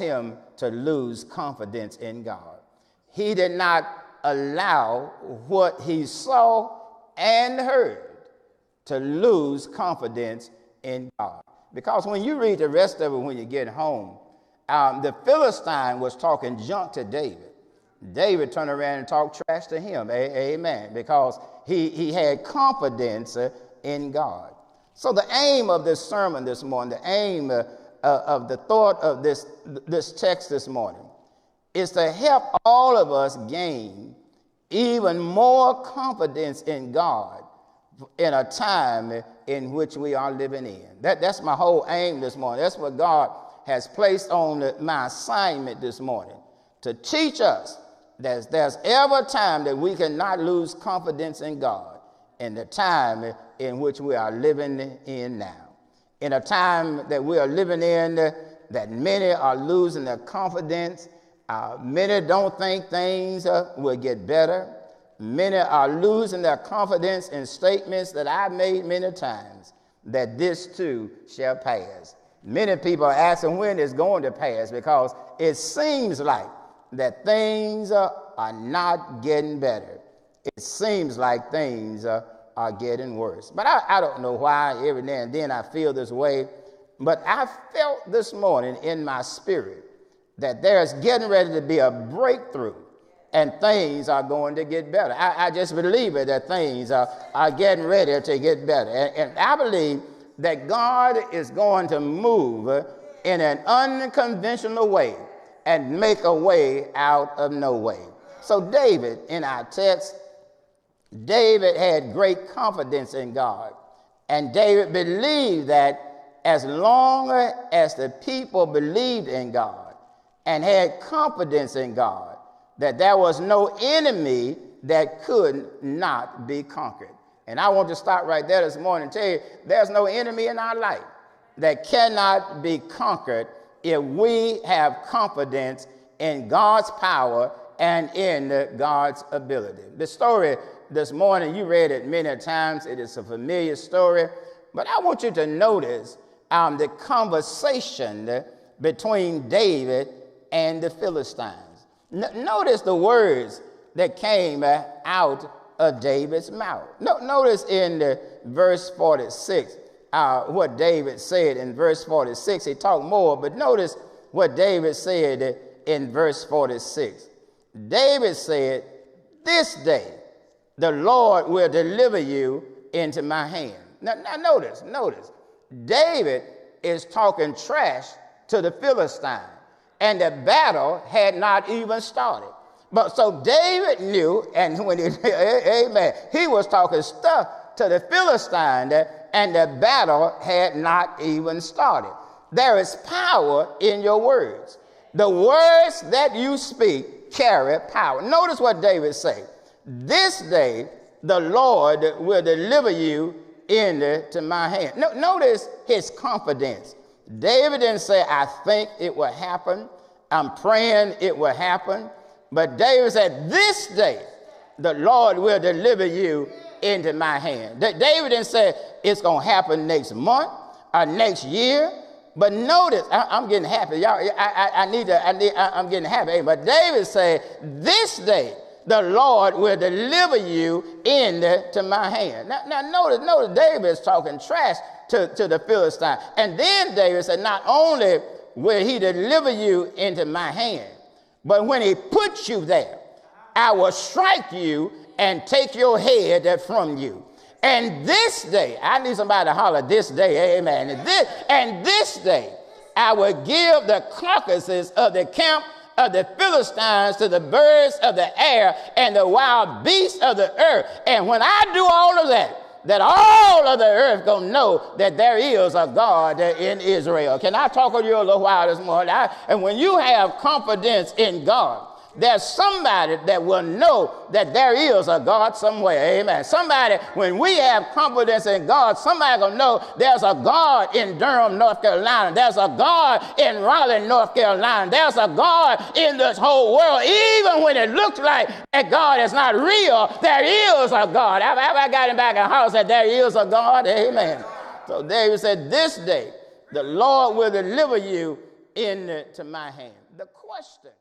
him to lose confidence in God. He did not allow what he saw and heard to lose confidence in God. Because when you read the rest of it when you get home, the Philistine was talking junk to David. David turned around and talked trash to him. Amen. Because he had confidence in God. So the aim of this sermon this morning, the aim of the thought of this text this morning is to help all of us gain even more confidence in God in a time in which we are living in. That's my whole aim this morning. That's what God has placed on my assignment this morning, to teach us that there's ever time that we cannot lose confidence in God in the time in which we are living in now. In a time that we are living in that many are losing their confidence. Many don't think things will get better. Many are losing their confidence in statements that I've made many times, that this too shall pass. Many people are asking when it's going to pass, because it seems like that things are not getting better. It seems like things are getting worse. But I don't know why every now and then I feel this way, but I felt this morning in my spirit that there's getting ready to be a breakthrough and things are going to get better. I just believe it, that things are getting ready to get better. And I believe that God is going to move in an unconventional way and make a way out of no way. So David, in our text, David had great confidence in God. And David believed that as long as the people believed in God and had confidence in God, that there was no enemy that could not be conquered. And I want to stop right there this morning and tell you, there's no enemy in our life that cannot be conquered if we have confidence in God's power and in God's ability. The story this morning, you read it many times. It is a familiar story. But I want you to notice the conversation between David and the Philistines. Notice the words that came out of David's mouth. Notice in verse 46 what David said in verse 46. He talked more, but notice what David said in verse 46. David said, "This day the Lord will deliver you into my hand." Now notice, David is talking trash to the Philistine, and the battle had not even started. But so David knew, and when he was talking stuff to the Philistine, and the battle had not even started. There is power in your words. The words that you speak carry power. Notice what David said. "This day the Lord will deliver you into my hand." Notice his confidence. David didn't say, "I think it will happen. I'm praying it will happen." But David said, "This day the Lord will deliver you into my hand." David didn't say it's going to happen next month or next year. But notice, I'm getting happy. Y'all, I'm getting happy. But David said, "This day the Lord will deliver you into my hand." Now notice David is talking trash to the Philistine. And then David said, not only will he deliver you into my hand, but when he puts you there, I will strike you and take your head from you. And this day, I need somebody to holler, "This day," amen. And this day, I will give the carcasses of the camp of the Philistines to the birds of the air and the wild beasts of the earth. And when I do all of that all of the earth gonna know that there is a God in Israel. Can I talk to you a little while this morning? And when you have confidence in God, there's somebody that will know that there is a God somewhere. Amen. Somebody, when we have confidence in God, somebody will know there's a God in Durham, North Carolina. There's a God in Raleigh, North Carolina. There's a God in this whole world. Even when it looks like that God is not real, there is a God. Have I got him back in the house that there is a God? Amen. So David said, "This day the Lord will deliver you into my hand. The question